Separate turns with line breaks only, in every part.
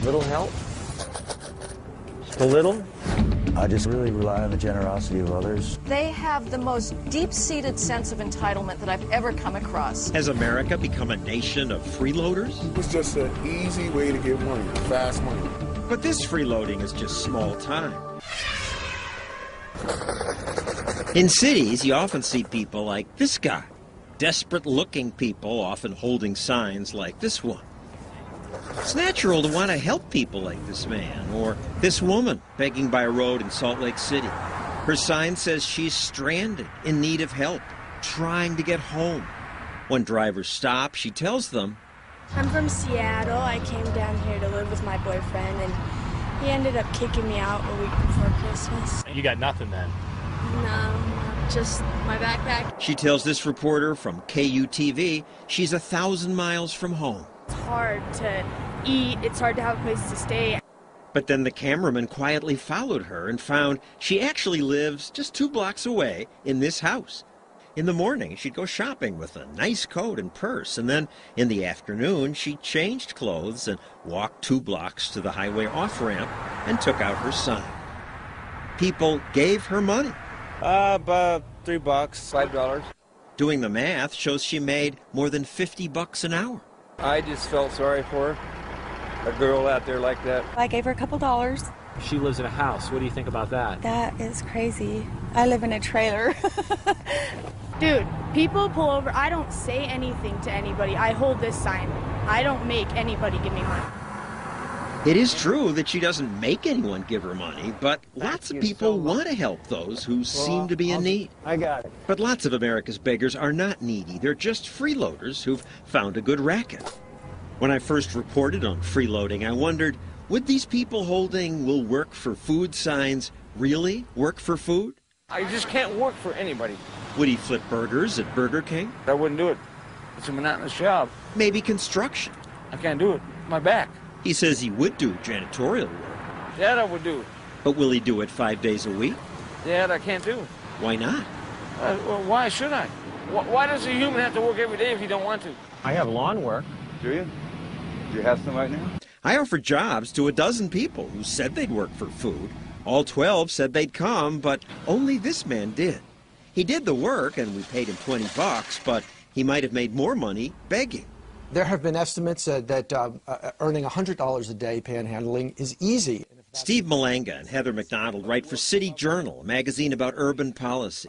little help? Just a little?
I just really rely on the generosity of others.
They have the most deep-seated sense of entitlement that I've ever come across.
Has America become a nation of freeloaders?
It's just an easy way to get money, fast money.
But this freeloading is just small time. In cities, you often see people like this guy. Desperate-looking people, often holding signs like this one. It's natural to want to help people like this man, or this woman begging by a road in Salt Lake City. Her sign says she's stranded, in need of help, trying to get home. When drivers stop, she tells them,
I'm from Seattle. I came down here to live with my boyfriend, and he ended up kicking me out a week before Christmas.
You got nothing then?
No, just my backpack.
She tells this reporter from KUTV she's 1,000 miles from home.
It's hard to eat. It's hard to have a place to stay.
But then the cameraman quietly followed her and found she actually lives just 2 blocks away in this house. In the morning, she'd go shopping with a nice coat and purse, and then in the afternoon, she changed clothes and walked 2 blocks to the highway off-ramp and took out her sign. People gave her money.
About $3, $5.
Doing the math shows she made more than $50 an hour.
I just felt sorry for her. A girl out there like that.
I gave her a couple dollars.
She lives in a house. What do you think about that?
That is crazy. I live in a trailer.
Dude, people pull over. I don't say anything to anybody. I hold this sign. I don't make anybody give me money.
It is true that she doesn't make anyone give her money, but lots of people want to help those who seem to be in need.
I got it.
But lots of America's beggars are not needy. They're just freeloaders who've found a good racket. When I first reported on freeloading, I wondered, would these people holding "will work for food" signs really work for food?
I just can't work for anybody.
Would he flip burgers at Burger King?
I wouldn't do it. It's a monotonous job.
Maybe construction.
I can't do it. My back.
He says he would do janitorial work.
That I would do.
But will he do it 5 days a week?
That I can't do.
Why not?
Well, why should I? Why does a human have to work every day if he don't want to?
I have lawn work.
Do you? Do you have some right now?
I offered jobs to 12 people who said they'd work for food. All 12 said they'd come, but only this man did. He did the work, and we paid him $20, but he might have made more money begging.
There have been estimates that earning $100 a day panhandling is easy.
Steve Malanga and Heather McDonald write for City Journal, a magazine about urban policy.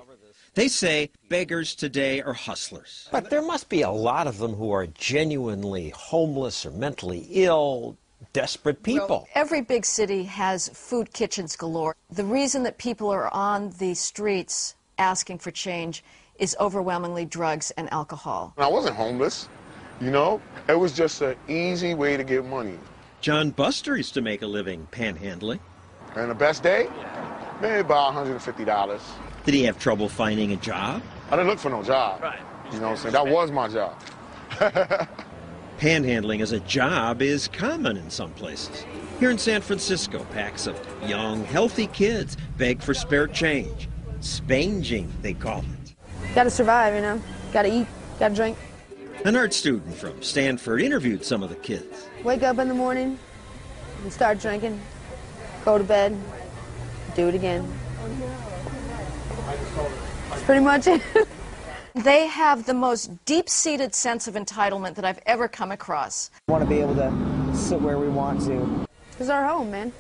They say beggars today are hustlers.
But there must be a lot of them who are genuinely homeless or mentally ill, desperate people.
Well, every big city has food kitchens galore. The reason that people are on the streets asking for change is overwhelmingly drugs and alcohol.
I wasn't homeless. You know, it was just an easy way to get money.
John Buster used to make a living panhandling.
And the best day? Maybe about $150.
Did he have trouble finding a job?
I didn't look for no job.
Right.
You know what I'm saying? That was my job.
Panhandling as a job is common in some places. Here in San Francisco, packs of young, healthy kids beg for spare change. Spanging, they call it.
Gotta survive, you know. Gotta eat, gotta drink.
An art student from Stanford interviewed some of the kids.
Wake up in the morning and start drinking. Go to bed. Do it again. That's pretty much it.
They have the most deep-seated sense of entitlement that I've ever come across.
We want to be able to sit where we want to.
This is our home, man.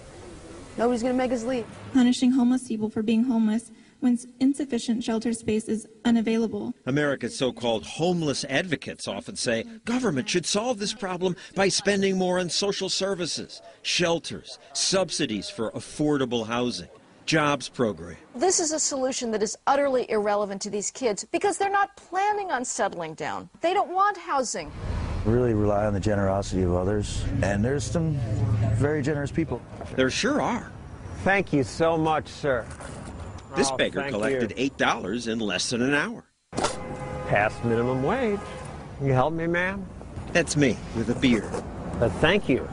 Nobody's gonna make us leave.
Punishing homeless people for being homeless when insufficient shelter space is unavailable.
America's so-called homeless advocates often say government should solve this problem by spending more on social services, shelters, subsidies for affordable housing, jobs program.
This is a solution that is utterly irrelevant to these kids because they're not planning on settling down. They don't want housing.
Really rely on the generosity of others, and there's some very generous people.
There sure are.
Thank you so much, sir.
This beggar collected $8 in less than an hour.
Past minimum wage. You help me, ma'am?
That's me, with a beard.
But thank you.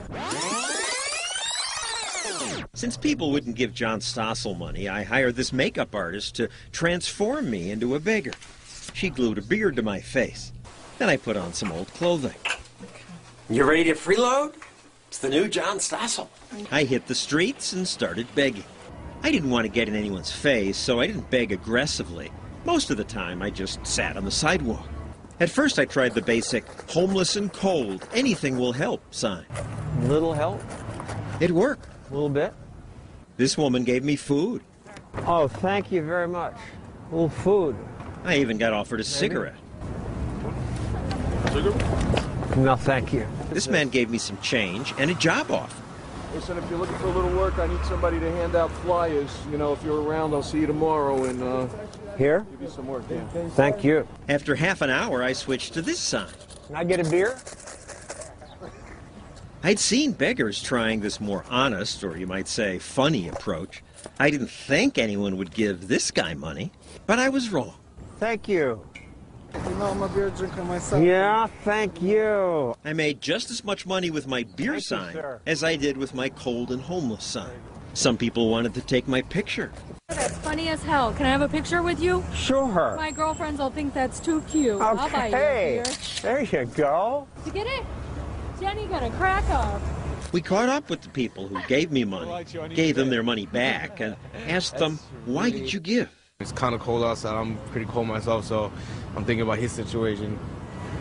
Since people wouldn't give John Stossel money, I hired this makeup artist to transform me into a beggar. She glued a beard to my face. Then I put on some old clothing.
You ready to freeload? It's the new John Stossel.
I hit the streets and started begging. I didn't want to get in anyone's face, so I didn't beg aggressively. Most of the time, I just sat on the sidewalk. At first, I tried the basic homeless and cold, anything will help sign.
Little help?
It worked.
A little bit?
This woman gave me food.
Oh, thank you very much. A little food.
I even got offered a cigarette.
No, thank you.
This man gave me some change and a job offer.
Listen, if you're looking for a little work, I need somebody to hand out flyers. You know, if you're around, I'll see you tomorrow and
Here?
give you some work. Yeah.
Thank you.
After half an hour, I switched to this sign.
Can I get a beer?
I'd seen beggars trying this more honest, or you might say funny approach. I didn't think anyone would give this guy money, but I was wrong.
Thank you.
You know, I'm a beer drinker myself.
Yeah, thank you.
I made just as much money with my beer sign as I did with my cold and homeless sign. Some people wanted to take my picture.
That's funny as hell. Can I have a picture with you?
Sure.
My girlfriends will think that's too cute. I'll buy you a beer.
There you go.
You get it? Jenny got a crack up.
We caught up with the people who gave me money, gave them their money back, and asked them, why did you give?
It's kind of cold outside. I'm pretty cold myself, so I'm thinking about his situation.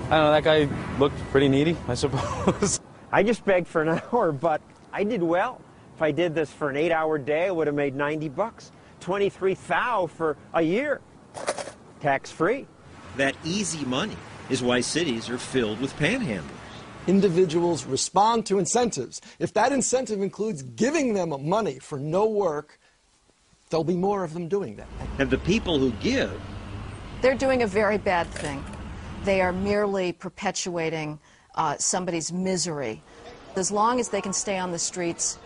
I don't know, that guy looked pretty needy, I suppose.
I just begged for an hour, but I did well. If I did this for an 8-hour day, I would have made $90. 23,000 for a year. Tax-free.
That easy money is why cities are filled with panhandlers.
Individuals respond to incentives. If that incentive includes giving them money for no work, there'll be more of them doing that.
And the people who give,
they're doing a very bad thing. They are merely perpetuating somebody's misery. As long as they can stay on the streets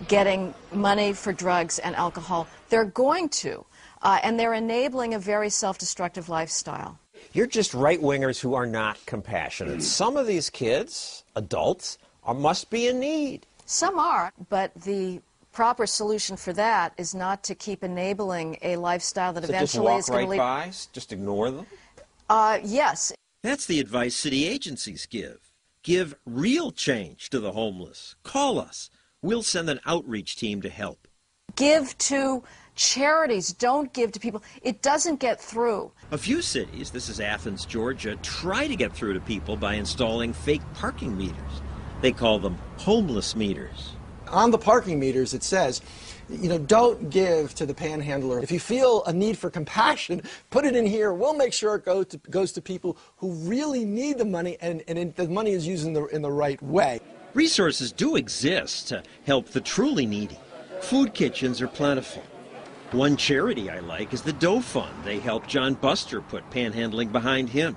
getting money for drugs and alcohol, they're going to. And they're enabling a very self-destructive lifestyle.
You're just right-wingers who are not compassionate. Some of these kids, adults, must be in need.
Some are, but the proper solution for that is not to keep enabling a lifestyle that eventually is going to lead...
Just walk right by? Just ignore them?
Yes.
That's the advice city agencies give. Give real change to the homeless. Call us. We'll send an outreach team to help.
Give to charities. Don't give to people. It doesn't get through.
A few cities, this is Athens, Georgia, try to get through to people by installing fake parking meters. They call them homeless meters.
On the parking meters, it says, you know, don't give to the panhandler. If you feel a need for compassion, put it in here. We'll make sure it goes to people who really need the money, and the money is used in the right way.
Resources do exist to help the truly needy. Food kitchens are plentiful. One charity I like is the Dough Fund. They help John Buster put panhandling behind him.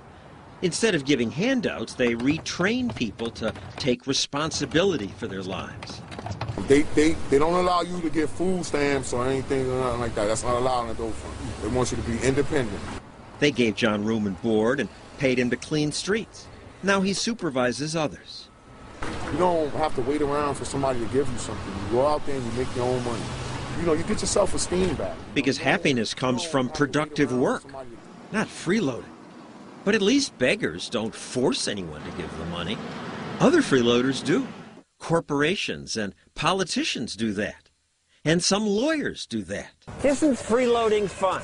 Instead of giving handouts, they retrain people to take responsibility for their lives.
They don't allow you to get food stamps or anything or nothing like that. That's not allowed in the Dough Fund. They want you to be independent.
They gave John room and board and paid him to clean streets. Now he supervises others.
You don't have to wait around for somebody to give you something. You go out there and you make your own money. You know, you get your self-esteem back.
Because happiness comes from productive work, not freeloading. But at least beggars don't force anyone to give them money. Other freeloaders do. Corporations and politicians do that. And some lawyers do that.
Isn't freeloading fun?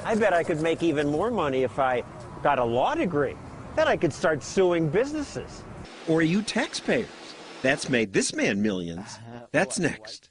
I bet I could make even more money if I got a law degree. Then I could start suing businesses.
Or you taxpayers. That's made this man millions. That's next.